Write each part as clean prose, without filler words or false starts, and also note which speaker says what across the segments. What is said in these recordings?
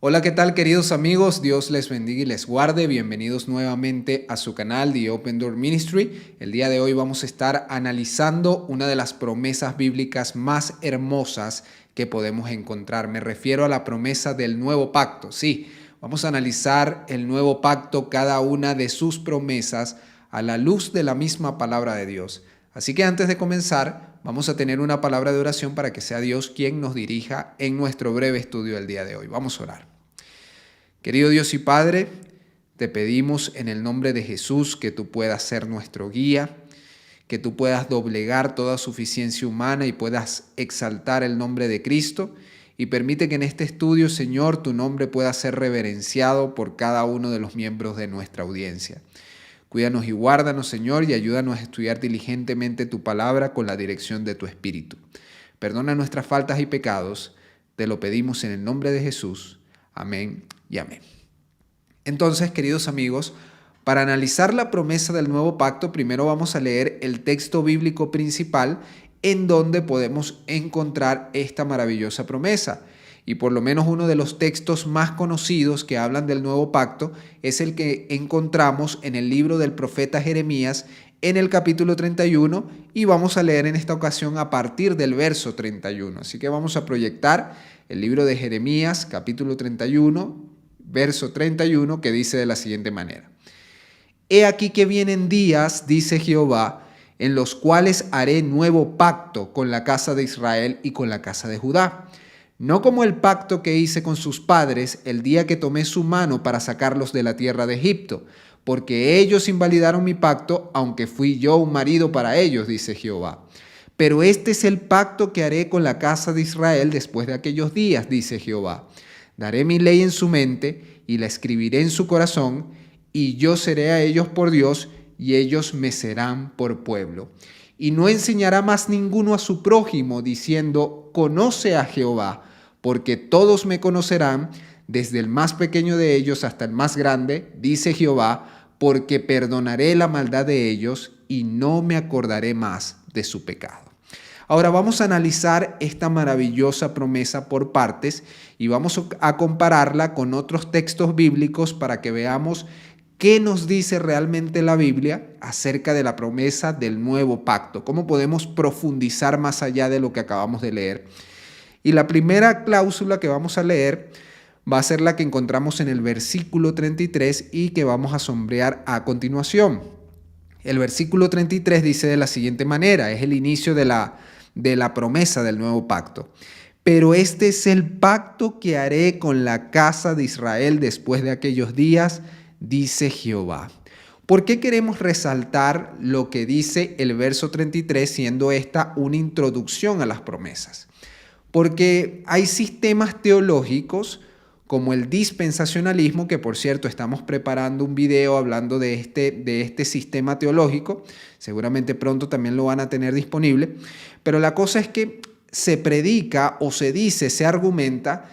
Speaker 1: Hola, ¿qué tal queridos amigos? Dios les bendiga y les guarde. Bienvenidos nuevamente a su canal The Open Door Ministry. El día de hoy vamos a estar analizando una de las promesas bíblicas más hermosas que podemos encontrar. Me refiero a la promesa del nuevo pacto. Sí, vamos a analizar el nuevo pacto, cada una de sus promesas a la luz de la misma palabra de Dios. Así que antes de comenzar, vamos a tener una palabra de oración para que sea Dios quien nos dirija en nuestro breve estudio del día de hoy. Vamos a orar. Querido Dios y Padre, te pedimos en el nombre de Jesús que tú puedas ser nuestro guía, que tú puedas doblegar toda suficiencia humana y puedas exaltar el nombre de Cristo, y permite que en este estudio, Señor, tu nombre pueda ser reverenciado por cada uno de los miembros de nuestra audiencia. Cuídanos y guárdanos, Señor, y ayúdanos a estudiar diligentemente tu palabra con la dirección de tu Espíritu. Perdona nuestras faltas y pecados, te lo pedimos en el nombre de Jesús. Amén y amén. Entonces, queridos amigos, para analizar la promesa del nuevo pacto, primero vamos a leer el texto bíblico principal en donde podemos encontrar esta maravillosa promesa. Y por lo menos uno de los textos más conocidos que hablan del nuevo pacto es el que encontramos en el libro del profeta Jeremías en el capítulo 31, y vamos a leer en esta ocasión a partir del verso 31. Así que vamos a proyectar el libro de Jeremías, capítulo 31, verso 31, que dice de la siguiente manera: He aquí que vienen días, dice Jehová, en los cuales haré nuevo pacto con la casa de Israel y con la casa de Judá. No como el pacto que hice con sus padres el día que tomé su mano para sacarlos de la tierra de Egipto, porque ellos invalidaron mi pacto, aunque fui yo un marido para ellos, dice Jehová. Pero este es el pacto que haré con la casa de Israel después de aquellos días, dice Jehová. Daré mi ley en su mente y la escribiré en su corazón, y yo seré a ellos por Dios, y ellos me serán por pueblo. Y no enseñará más ninguno a su prójimo, diciendo, conoce a Jehová, porque todos me conocerán, desde el más pequeño de ellos hasta el más grande, dice Jehová, porque perdonaré la maldad de ellos y no me acordaré más de su pecado. Ahora vamos a analizar esta maravillosa promesa por partes y vamos a compararla con otros textos bíblicos para que veamos qué nos dice realmente la Biblia acerca de la promesa del nuevo pacto, cómo podemos profundizar más allá de lo que acabamos de leer. Y la primera cláusula que vamos a leer va a ser la que encontramos en el versículo 33 y que vamos a sombrear a continuación. El versículo 33 dice de la siguiente manera, es el inicio de la promesa del nuevo pacto. Pero este es el pacto que haré con la casa de Israel después de aquellos días, dice Jehová. ¿Por qué queremos resaltar lo que dice el verso 33, siendo esta una introducción a las promesas? Porque hay sistemas teológicos como el dispensacionalismo, que por cierto estamos preparando un video hablando de este sistema teológico, seguramente pronto también lo van a tener disponible, pero la cosa es que se predica o se dice, se argumenta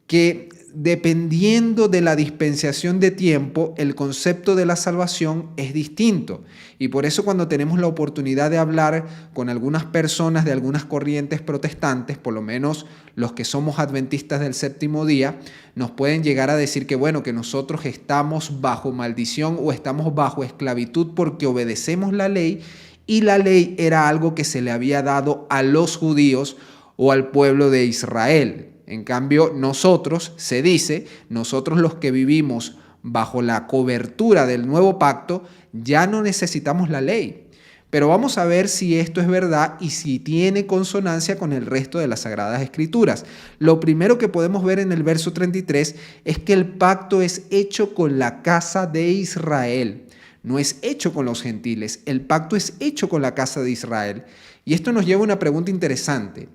Speaker 1: que dependiendo de la dispensación de tiempo, el concepto de la salvación es distinto. Y por eso cuando tenemos la oportunidad de hablar con algunas personas de algunas corrientes protestantes, por lo menos los que somos adventistas del séptimo día, nos pueden llegar a decir que bueno, que nosotros estamos bajo maldición o estamos bajo esclavitud porque obedecemos la ley, y la ley era algo que se le había dado a los judíos o al pueblo de Israel. En cambio, nosotros, se dice, nosotros los que vivimos bajo la cobertura del nuevo pacto, ya no necesitamos la ley. Pero vamos a ver si esto es verdad y si tiene consonancia con el resto de las Sagradas Escrituras. Lo primero que podemos ver en el verso 33 es que el pacto es hecho con la casa de Israel. No es hecho con los gentiles, el pacto es hecho con la casa de Israel. Y esto nos lleva a una pregunta interesante.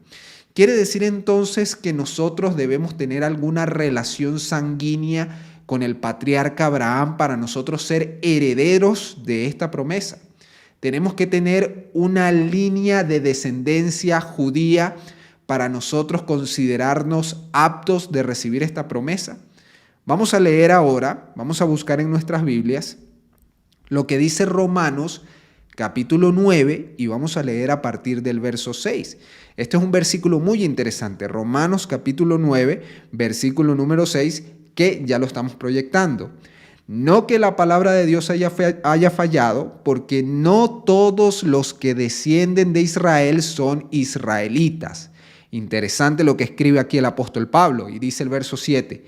Speaker 1: ¿Quiere decir entonces que nosotros debemos tener alguna relación sanguínea con el patriarca Abraham para nosotros ser herederos de esta promesa? ¿Tenemos que tener una línea de descendencia judía para nosotros considerarnos aptos de recibir esta promesa? Vamos a leer ahora, vamos a buscar en nuestras Biblias lo que dice Romanos capítulo 9, y vamos a leer a partir del verso 6. Este es un versículo muy interesante, Romanos capítulo 9, versículo número 6, que ya lo estamos proyectando. No que la palabra de Dios haya fallado, porque no todos los que descienden de Israel son israelitas. Interesante lo que escribe aquí el apóstol Pablo, y dice el verso 7.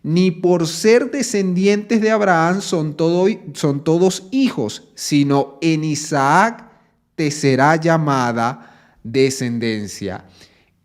Speaker 1: Ni por ser descendientes de Abraham son todos hijos, sino en Isaac te será llamada descendencia.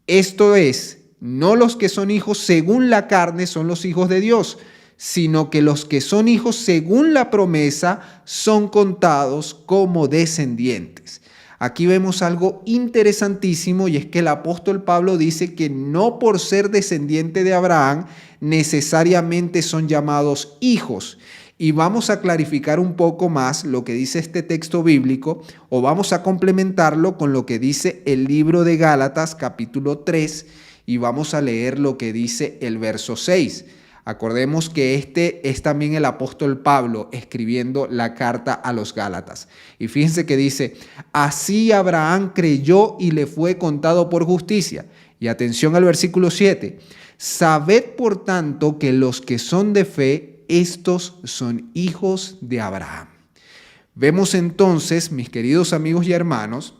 Speaker 1: Esto es, no los que son hijos según la carne son los hijos de Dios, sino que los que son hijos según la promesa son contados como descendientes. Aquí vemos algo interesantísimo, y es que el apóstol Pablo dice que no por ser descendiente de Abraham necesariamente son llamados hijos. Y vamos a clarificar un poco más lo que dice este texto bíblico, o vamos a complementarlo con lo que dice el libro de Gálatas capítulo 3, y vamos a leer lo que dice el verso 6. Acordemos que este es también el apóstol Pablo escribiendo la carta a los Gálatas. Y fíjense que dice, así Abraham creyó y le fue contado por justicia. Y atención al versículo 7. Sabed por tanto que los que son de fe, estos son hijos de Abraham. Vemos entonces, mis queridos amigos y hermanos,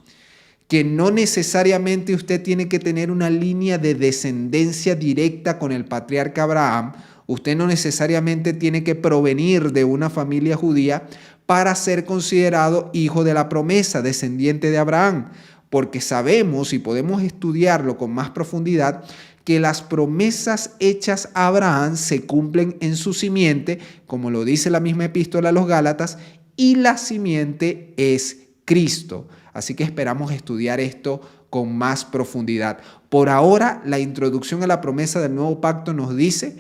Speaker 1: que no necesariamente usted tiene que tener una línea de descendencia directa con el patriarca Abraham. Usted no necesariamente tiene que provenir de una familia judía para ser considerado hijo de la promesa, descendiente de Abraham, porque sabemos y podemos estudiarlo con más profundidad que las promesas hechas a Abraham se cumplen en su simiente, como lo dice la misma epístola a los Gálatas, y la simiente es Cristo. Así que esperamos estudiar esto con más profundidad. Por ahora, la introducción a la promesa del nuevo pacto nos dice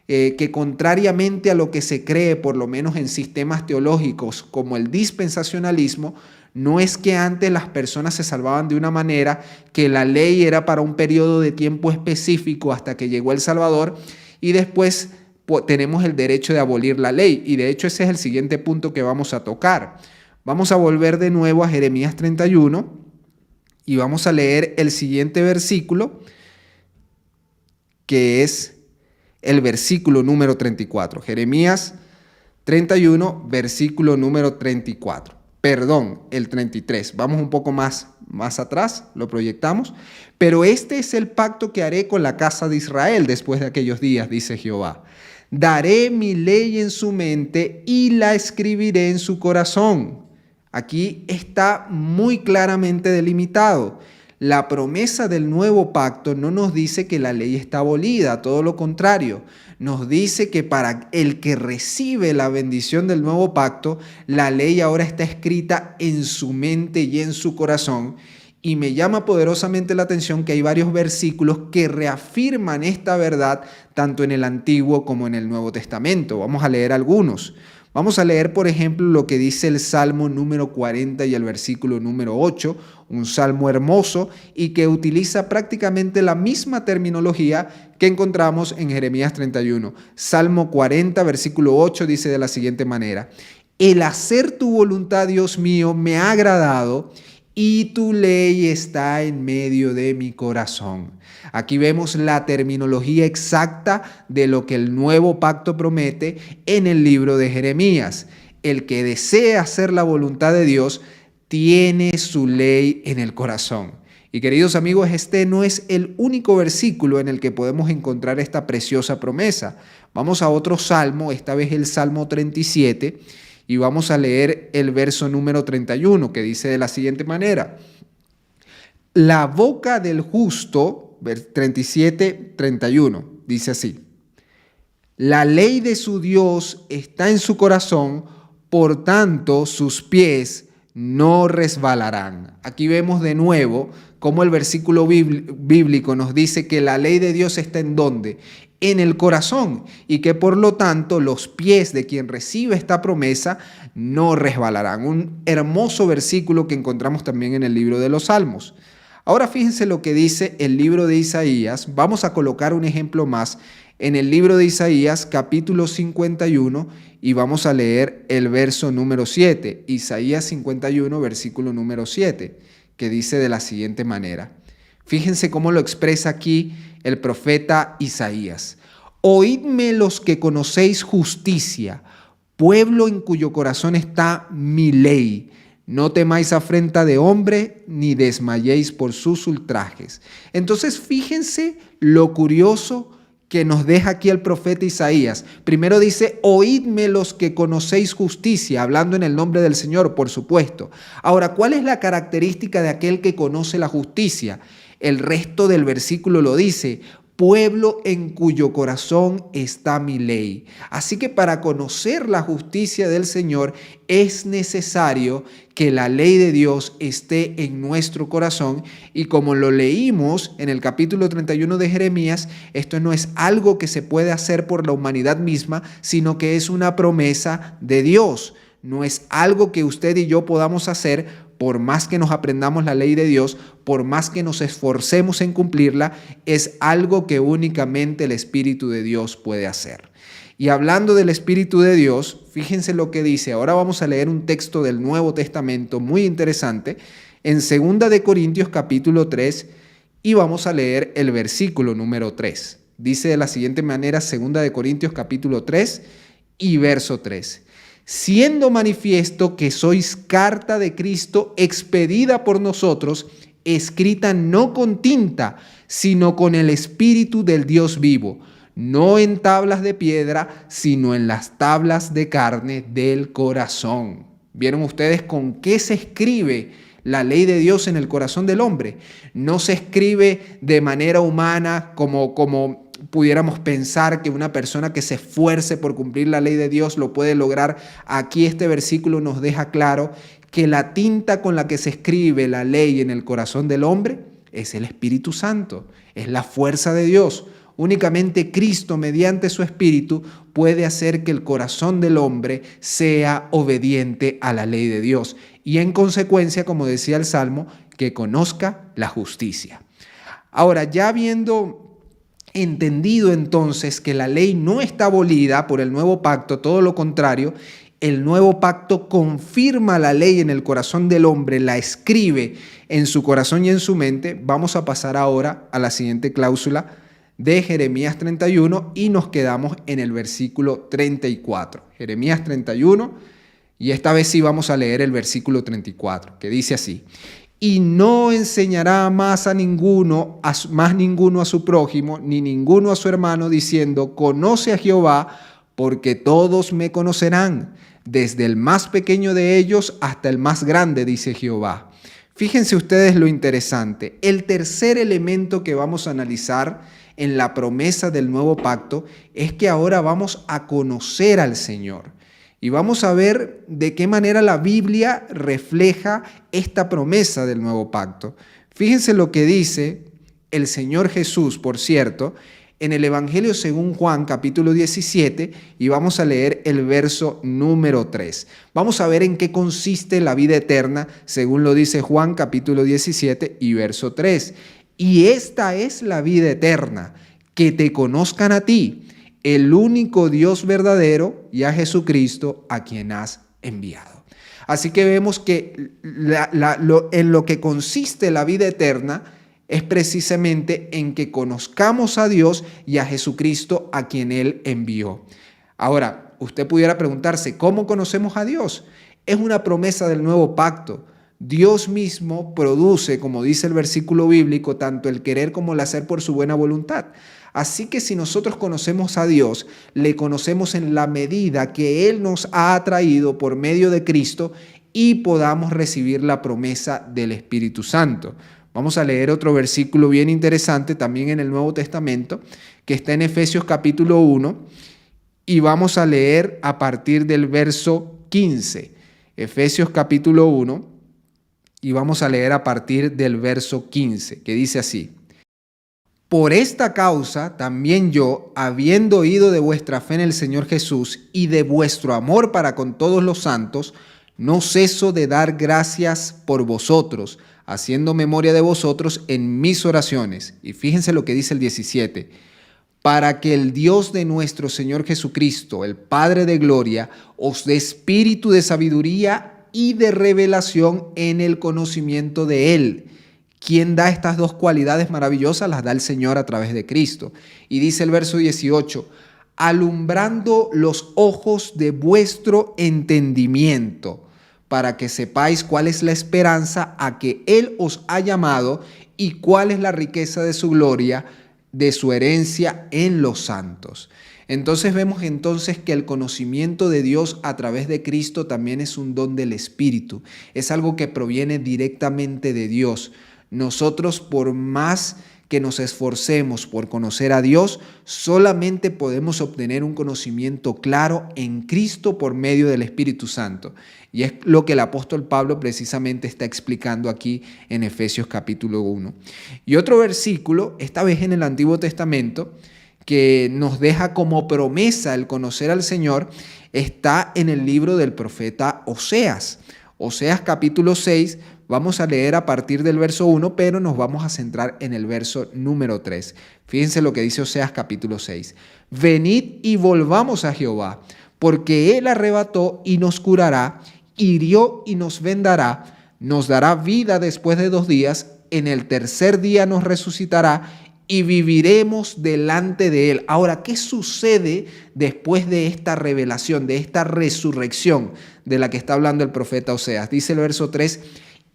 Speaker 1: que contrariamente a lo que se cree, por lo menos en sistemas teológicos como el dispensacionalismo, no es que antes las personas se salvaban de una manera, que la ley era para un periodo de tiempo específico hasta que llegó el Salvador, y después tenemos el derecho de abolir la ley. Y de hecho ese es el siguiente punto que vamos a tocar. Vamos a volver de nuevo a Jeremías 31 y vamos a leer el siguiente versículo, que es el versículo número 34. Jeremías 31, versículo número 34. Perdón, el 33. Vamos un poco más atrás, lo proyectamos. Pero este es el pacto que haré con la casa de Israel después de aquellos días, dice Jehová. Daré mi ley en su mente y la escribiré en su corazón. Aquí está muy claramente delimitado. La promesa del nuevo pacto no nos dice que la ley está abolida, todo lo contrario. Nos dice que para el que recibe la bendición del nuevo pacto, la ley ahora está escrita en su mente y en su corazón. Y me llama poderosamente la atención que hay varios versículos que reafirman esta verdad tanto en el Antiguo como en el Nuevo Testamento. Vamos a leer algunos. Vamos a leer, por ejemplo, lo que dice el Salmo número 40 y el versículo número 8, un salmo hermoso y que utiliza prácticamente la misma terminología que encontramos en Jeremías 31. Salmo 40, versículo 8 dice de la siguiente manera: el hacer tu voluntad, Dios mío, me ha agradado, y tu ley está en medio de mi corazón. Aquí vemos la terminología exacta de lo que el nuevo pacto promete en el libro de Jeremías. El que desea hacer la voluntad de Dios tiene su ley en el corazón. Y queridos amigos, este no es el único versículo en el que podemos encontrar esta preciosa promesa. Vamos a otro salmo, esta vez el Salmo 37, y vamos a leer el verso número 31, que dice de la siguiente manera: la boca del justo, 37, 31, dice así: la ley de su Dios está en su corazón, por tanto sus pies no resbalarán. Aquí vemos de nuevo cómo el versículo bíblico nos dice que la ley de Dios está ¿en dónde? En el corazón, y que por lo tanto los pies de quien recibe esta promesa no resbalarán. Un hermoso versículo que encontramos también en el libro de los Salmos. Ahora fíjense lo que dice el libro de Isaías. Vamos a colocar un ejemplo más en el libro de Isaías, capítulo 51, y vamos a leer el verso número 7. Isaías 51, versículo número 7, que dice de la siguiente manera. Fíjense cómo lo expresa aquí el profeta Isaías. Oídme los que conocéis justicia, pueblo en cuyo corazón está mi ley. No temáis afrenta de hombre, ni desmayéis por sus ultrajes. Entonces, fíjense lo curioso que nos deja aquí el profeta Isaías. Primero dice, oídme los que conocéis justicia, hablando en el nombre del Señor, por supuesto. Ahora, ¿cuál es la característica de aquel que conoce la justicia? El resto del versículo lo dice, pueblo en cuyo corazón está mi ley. Así que para conocer la justicia del Señor es necesario que la ley de Dios esté en nuestro corazón, y como lo leímos en el capítulo 31 de Jeremías, esto no es algo que se puede hacer por la humanidad misma, sino que es una promesa de Dios. No es algo que usted y yo podamos hacer. Por más que nos aprendamos la ley de Dios, por más que nos esforcemos en cumplirla, es algo que únicamente el Espíritu de Dios puede hacer. Y hablando del Espíritu de Dios, fíjense lo que dice. Ahora vamos a leer un texto del Nuevo Testamento muy interesante en 2 de Corintios capítulo 3, y vamos a leer el versículo número 3. Dice de la siguiente manera 2 de Corintios capítulo 3 y verso 3. Siendo manifiesto que sois carta de Cristo expedida por nosotros, escrita no con tinta, sino con el Espíritu del Dios vivo, no en tablas de piedra, sino en las tablas de carne del corazón. ¿Vieron ustedes con qué se escribe la ley de Dios en el corazón del hombre? No se escribe de manera humana como pudiéramos pensar que una persona que se esfuerce por cumplir la ley de Dios lo puede lograr. Aquí este versículo nos deja claro que la tinta con la que se escribe la ley en el corazón del hombre es el Espíritu Santo, es la fuerza de Dios. Únicamente Cristo, mediante su Espíritu, puede hacer que el corazón del hombre sea obediente a la ley de Dios y, en consecuencia, como decía el Salmo, que conozca la justicia. Ahora, ya habiendo entendido entonces que la ley no está abolida por el nuevo pacto, todo lo contrario, el nuevo pacto confirma la ley en el corazón del hombre, la escribe en su corazón y en su mente. Vamos a pasar ahora a la siguiente cláusula de Jeremías 31 y nos quedamos en el versículo 34. Jeremías 31, y esta vez sí vamos a leer el versículo 34, que dice así: y no enseñará más ninguno a su prójimo, ni ninguno a su hermano, diciendo, conoce a Jehová, porque todos me conocerán, desde el más pequeño de ellos hasta el más grande, dice Jehová. Fíjense ustedes lo interesante. El tercer elemento que vamos a analizar en la promesa del nuevo pacto es que ahora vamos a conocer al Señor. Y vamos a ver de qué manera la Biblia refleja esta promesa del nuevo pacto. Fíjense lo que dice el Señor Jesús, por cierto, en el Evangelio según Juan, capítulo 17, y vamos a leer el verso número 3. Vamos a ver en qué consiste la vida eterna, según lo dice Juan, capítulo 17 y verso 3. Y esta es la vida eterna, que te conozcan a ti, el único Dios verdadero, y a Jesucristo a quien has enviado. Así que vemos que en lo que consiste la vida eterna es precisamente en que conozcamos a Dios y a Jesucristo a quien Él envió. Ahora, usted pudiera preguntarse, ¿cómo conocemos a Dios? Es una promesa del nuevo pacto. Dios mismo produce, como dice el versículo bíblico, tanto el querer como el hacer por su buena voluntad. Así que si nosotros conocemos a Dios, le conocemos en la medida que Él nos ha atraído por medio de Cristo y podamos recibir la promesa del Espíritu Santo. Vamos a leer otro versículo bien interesante también en el Nuevo Testamento, que está en Efesios capítulo 1, y vamos a leer a partir del verso 15. Efesios capítulo 1, y vamos a leer a partir del verso 15, que dice así: por esta causa también yo, habiendo oído de vuestra fe en el Señor Jesús y de vuestro amor para con todos los santos, no ceso de dar gracias por vosotros, haciendo memoria de vosotros en mis oraciones. Y fíjense lo que dice el 17. Para que el Dios de nuestro Señor Jesucristo, el Padre de gloria, os dé espíritu de sabiduría y de revelación en el conocimiento de Él, ¿Quién da estas dos cualidades maravillosas? Las da el Señor a través de Cristo. Y dice el verso 18, alumbrando los ojos de vuestro entendimiento, para que sepáis cuál es la esperanza a que Él os ha llamado y cuál es la riqueza de su gloria, de su herencia en los santos. Entonces vemos entonces que el conocimiento de Dios a través de Cristo también es un don del Espíritu. Es algo que proviene directamente de Dios. Nosotros, por más que nos esforcemos por conocer a Dios, solamente podemos obtener un conocimiento claro en Cristo por medio del Espíritu Santo. Y es lo que el apóstol Pablo precisamente está explicando aquí en Efesios capítulo 1. Y otro versículo, esta vez en el Antiguo Testamento, que nos deja como promesa el conocer al Señor, está en el libro del profeta Oseas. Oseas capítulo 6, vamos a leer a partir del verso 1, pero nos vamos a centrar en el verso número 3. Fíjense lo que dice Oseas capítulo 6. Venid y volvamos a Jehová, porque Él arrebató y nos curará, hirió y nos vendará, nos dará vida después de 2 días, en el tercer día nos resucitará y viviremos delante de Él. Ahora, ¿qué sucede después de esta revelación, de esta resurrección de la que está hablando el profeta Oseas? Dice el verso 3,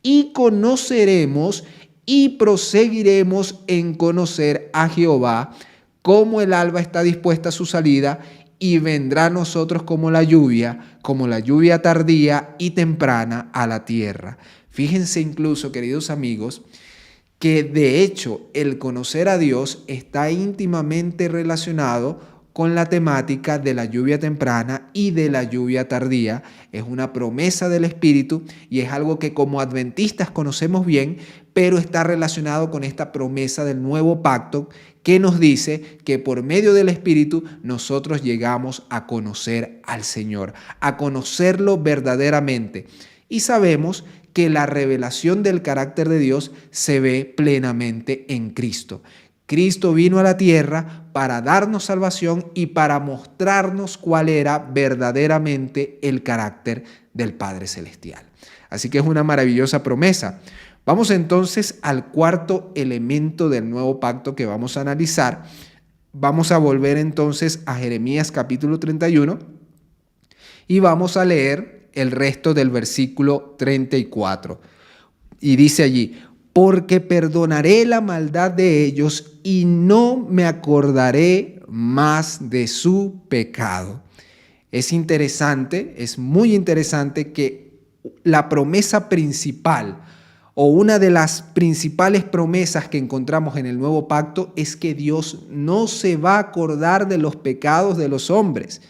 Speaker 1: y conoceremos y proseguiremos en conocer a Jehová, como el alba está dispuesta a su salida, y vendrá a nosotros como la lluvia tardía y temprana a la tierra. Fíjense incluso, queridos amigos, que de hecho el conocer a Dios está íntimamente relacionado con la temática de la lluvia temprana y de la lluvia tardía. Es una promesa del Espíritu y es algo que como adventistas conocemos bien, pero está relacionado con esta promesa del nuevo pacto que nos dice que por medio del Espíritu nosotros llegamos a conocer al Señor, a conocerlo verdaderamente. Y sabemos que la revelación del carácter de Dios se ve plenamente en Cristo. Cristo vino a la tierra para darnos salvación y para mostrarnos cuál era verdaderamente el carácter del Padre Celestial. Así que es una maravillosa promesa. Vamos entonces al cuarto elemento del nuevo pacto que vamos a analizar. Vamos a volver entonces a Jeremías capítulo 31 y vamos a leer el resto del versículo 34. Y dice allí, porque perdonaré la maldad de ellos y no me acordaré más de su pecado. Es interesante, es muy interesante que la promesa principal o una de las principales promesas que encontramos en el nuevo pacto es que Dios no se va a acordar de los pecados de los hombres.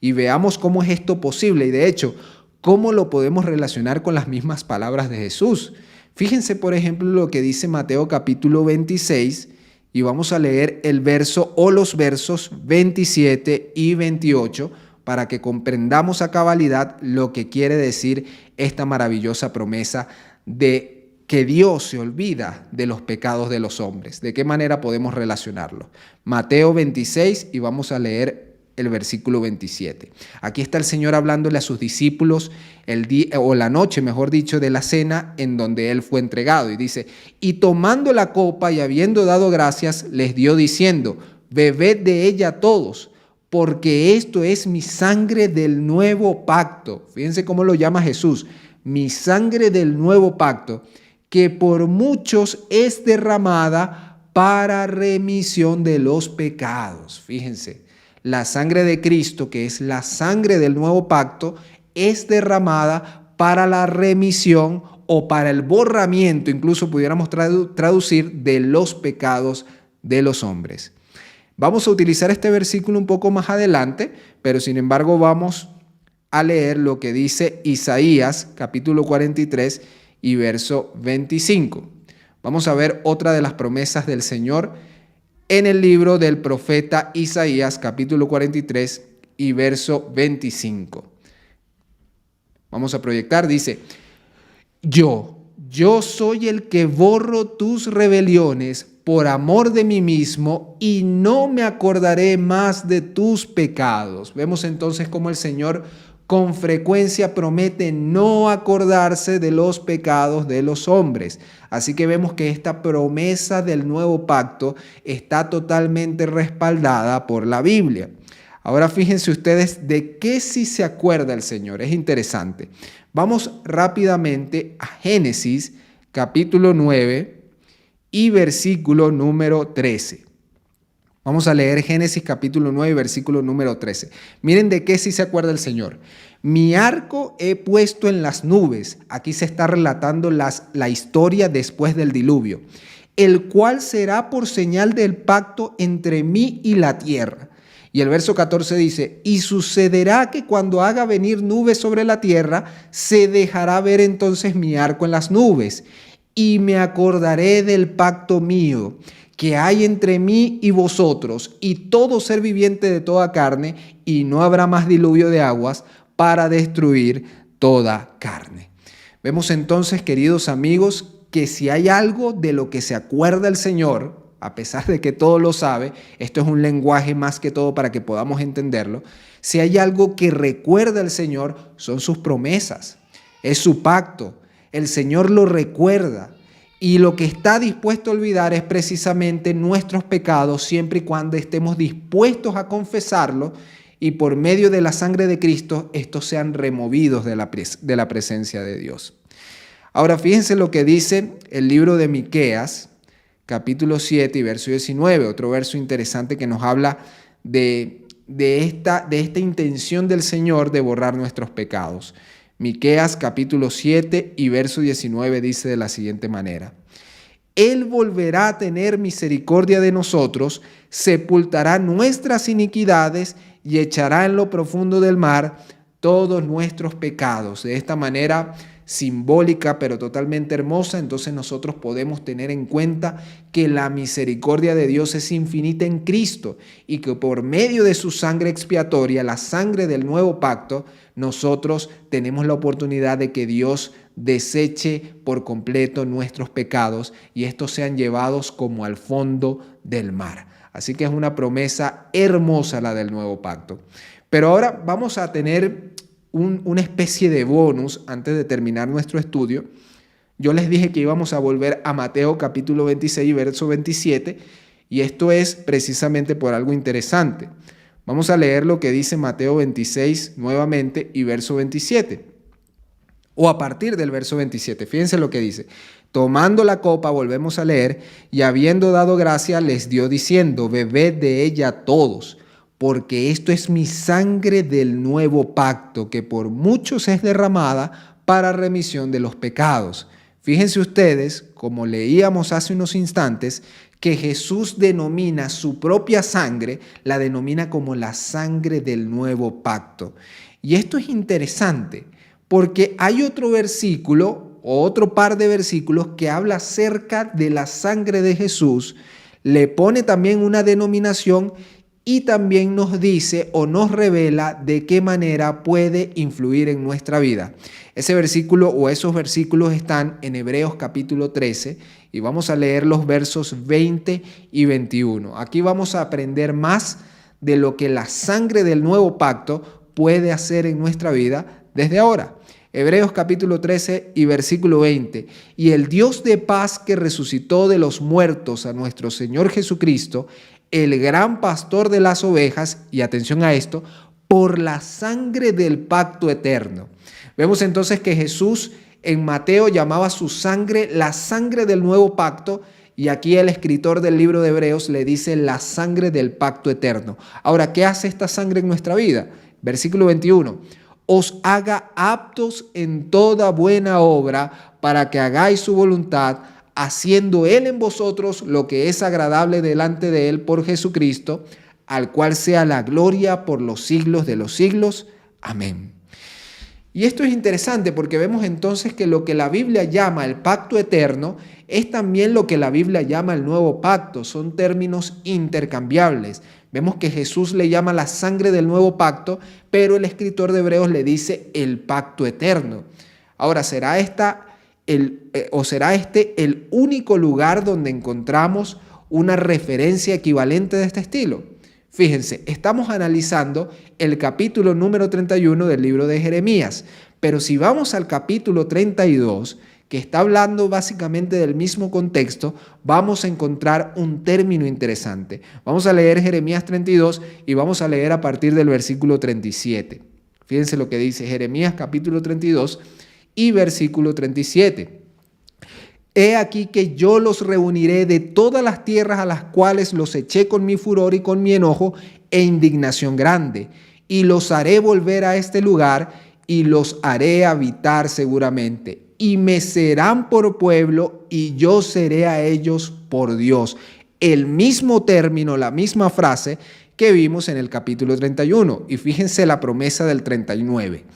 Speaker 1: Y veamos cómo es esto posible y de hecho, cómo lo podemos relacionar con las mismas palabras de Jesús. Fíjense, por ejemplo, lo que dice Mateo capítulo 26 y vamos a leer el verso o los versos 27 y 28 para que comprendamos a cabalidad lo que quiere decir esta maravillosa promesa de que Dios se olvida de los pecados de los hombres. ¿De qué manera podemos relacionarlo? Mateo 26 y vamos a leer el versículo 27. Aquí está el Señor hablándole a sus discípulos el día, o la noche, mejor dicho, de la cena en donde Él fue entregado. Y dice, y tomando la copa y habiendo dado gracias, les dio diciendo, bebed de ella todos, porque esto es mi sangre del nuevo pacto. Fíjense cómo lo llama Jesús, mi sangre del nuevo pacto, que por muchos es derramada para remisión de los pecados. Fíjense. La sangre de Cristo, que es la sangre del nuevo pacto, es derramada para la remisión o para el borramiento, incluso pudiéramos traducir, de los pecados de los hombres. Vamos a utilizar este versículo un poco más adelante, pero sin embargo vamos a leer lo que dice Isaías, capítulo 43 y verso 25. Vamos a ver otra de las promesas del Señor en el libro del profeta Isaías, capítulo 43 y verso 25. Vamos a proyectar, dice, yo soy el que borro tus rebeliones por amor de mí mismo y no me acordaré más de tus pecados. Vemos entonces cómo el Señor con frecuencia promete no acordarse de los pecados de los hombres. Así que vemos que esta promesa del nuevo pacto está totalmente respaldada por la Biblia. Ahora fíjense ustedes de qué sí se acuerda el Señor. Es interesante. Vamos rápidamente a Génesis capítulo 9 y versículo número 13. Vamos a leer Génesis capítulo 9, versículo número 13. Miren de qué sí se acuerda el Señor. Mi arco he puesto en las nubes. Aquí se está relatando la historia después del diluvio. El cual será por señal del pacto entre mí y la tierra. Y el verso 14 dice, y sucederá que cuando haga venir nubes sobre la tierra, se dejará ver entonces mi arco en las nubes. Y me acordaré del pacto mío que hay entre mí y vosotros y todo ser viviente de toda carne, y no habrá más diluvio de aguas para destruir toda carne. Vemos entonces, queridos amigos, que si hay algo de lo que se acuerda el Señor, a pesar de que todo lo sabe, esto es un lenguaje más que todo para que podamos entenderlo, si hay algo que recuerda el Señor, son sus promesas, es su pacto, el Señor lo recuerda. Y lo que está dispuesto a olvidar es precisamente nuestros pecados, siempre y cuando estemos dispuestos a confesarlo y por medio de la sangre de Cristo estos sean removidos de la presencia de Dios. Ahora fíjense lo que dice el libro de Miqueas, capítulo 7 y verso 19, otro verso interesante que nos habla de esta intención del Señor de borrar nuestros pecados. Miqueas capítulo 7 y verso 19 dice de la siguiente manera: Él volverá a tener misericordia de nosotros, sepultará nuestras iniquidades y echará en lo profundo del mar todos nuestros pecados. De esta manera simbólica pero totalmente hermosa, entonces nosotros podemos tener en cuenta que la misericordia de Dios es infinita en Cristo y que por medio de su sangre expiatoria, la sangre del nuevo pacto, nosotros tenemos la oportunidad de que Dios deseche por completo nuestros pecados y estos sean llevados como al fondo del mar. Así que es una promesa hermosa la del nuevo pacto. Pero ahora vamos a tener una especie de bonus antes de terminar nuestro estudio. Yo les dije que íbamos a volver a Mateo capítulo 26, verso 27, y esto es precisamente por algo interesante. Vamos a leer lo que dice Mateo 26 nuevamente y verso 27, o a partir del verso 27. Fíjense lo que dice. Tomando la copa, volvemos a leer, y habiendo dado gracia, les dio diciendo, bebed de ella todos, porque esto es mi sangre del nuevo pacto, que por muchos es derramada para remisión de los pecados. Fíjense ustedes, como leíamos hace unos instantes, que Jesús denomina su propia sangre, la denomina como la sangre del nuevo pacto. Y esto es interesante, porque hay otro versículo, o otro par de versículos que habla acerca de la sangre de Jesús, le pone también una denominación y también nos dice o nos revela de qué manera puede influir en nuestra vida. Ese versículo o esos versículos están en Hebreos capítulo 13 y vamos a leer los versos 20 y 21. Aquí vamos a aprender más de lo que la sangre del nuevo pacto puede hacer en nuestra vida desde ahora. Hebreos capítulo 13 y versículo 20. Y el Dios de paz que resucitó de los muertos a nuestro Señor Jesucristo, el gran pastor de las ovejas, y atención a esto, por la sangre del pacto eterno. Vemos entonces que Jesús en Mateo llamaba su sangre la sangre del nuevo pacto, y aquí el escritor del libro de Hebreos le dice la sangre del pacto eterno. Ahora, ¿qué hace esta sangre en nuestra vida? Versículo 21. Os haga aptos en toda buena obra para que hagáis su voluntad, haciendo Él en vosotros lo que es agradable delante de Él por Jesucristo, al cual sea la gloria por los siglos de los siglos. Amén. Y esto es interesante porque vemos entonces que lo que la Biblia llama el pacto eterno es también lo que la Biblia llama el nuevo pacto. Son términos intercambiables. Vemos que Jesús le llama la sangre del nuevo pacto, pero el escritor de Hebreos le dice el pacto eterno. Ahora, ¿será este el único lugar donde encontramos una referencia equivalente de este estilo? Fíjense, estamos analizando el capítulo número 31 del libro de Jeremías, pero si vamos al capítulo 32, que está hablando básicamente del mismo contexto, vamos a encontrar un término interesante. Vamos a leer Jeremías 32 y vamos a leer a partir del versículo 37. Fíjense lo que dice Jeremías capítulo 32 y versículo 37. He aquí que yo los reuniré de todas las tierras a las cuales los eché con mi furor y con mi enojo e indignación grande, y los haré volver a este lugar y los haré habitar seguramente, y me serán por pueblo y yo seré a ellos por Dios. El mismo término, la misma frase que vimos en el capítulo 31, y fíjense la promesa del 39.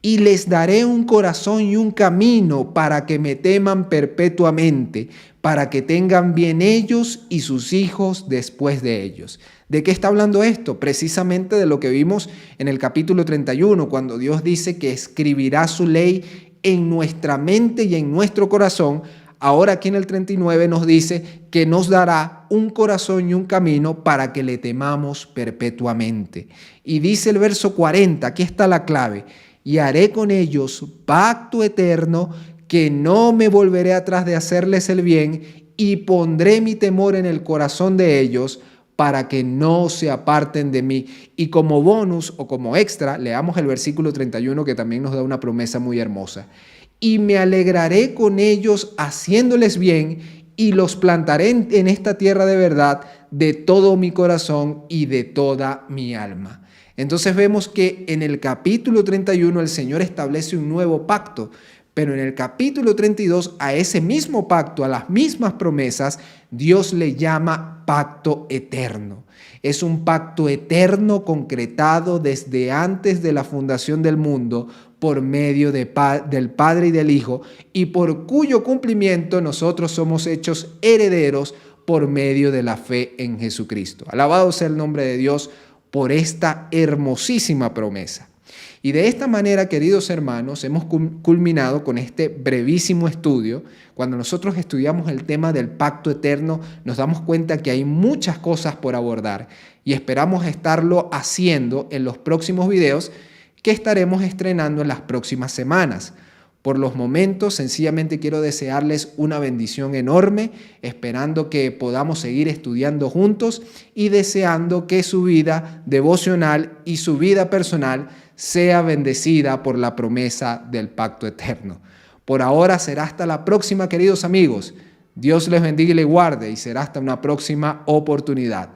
Speaker 1: Y les daré un corazón y un camino para que me teman perpetuamente, para que tengan bien ellos y sus hijos después de ellos. ¿De qué está hablando esto? Precisamente de lo que vimos en el capítulo 31, cuando Dios dice que escribirá su ley en nuestra mente y en nuestro corazón. Ahora aquí en el 39 nos dice que nos dará un corazón y un camino para que le temamos perpetuamente. Y dice el verso 40, aquí está la clave: y haré con ellos pacto eterno, que no me volveré atrás de hacerles el bien, y pondré mi temor en el corazón de ellos para que no se aparten de mí. Y como bonus o como extra, leamos el versículo 31 que también nos da una promesa muy hermosa. Y me alegraré con ellos haciéndoles bien, y los plantaré en esta tierra de verdad de todo mi corazón y de toda mi alma. Entonces vemos que en el capítulo 31 el Señor establece un nuevo pacto, pero en el capítulo 32 a ese mismo pacto, a las mismas promesas, Dios le llama pacto eterno. Es un pacto eterno concretado desde antes de la fundación del mundo por medio del Padre y del Hijo, y por cuyo cumplimiento nosotros somos hechos herederos por medio de la fe en Jesucristo. Alabado sea el nombre de Dios por esta hermosísima promesa. Y de esta manera, queridos hermanos, hemos culminado con este brevísimo estudio. Cuando nosotros estudiamos el tema del pacto eterno, nos damos cuenta que hay muchas cosas por abordar y esperamos estarlo haciendo en los próximos videos que estaremos estrenando en las próximas semanas. Por los momentos, sencillamente quiero desearles una bendición enorme, esperando que podamos seguir estudiando juntos y deseando que su vida devocional y su vida personal sea bendecida por la promesa del pacto eterno. Por ahora será hasta la próxima, queridos amigos. Dios les bendiga y les guarde, y será hasta una próxima oportunidad.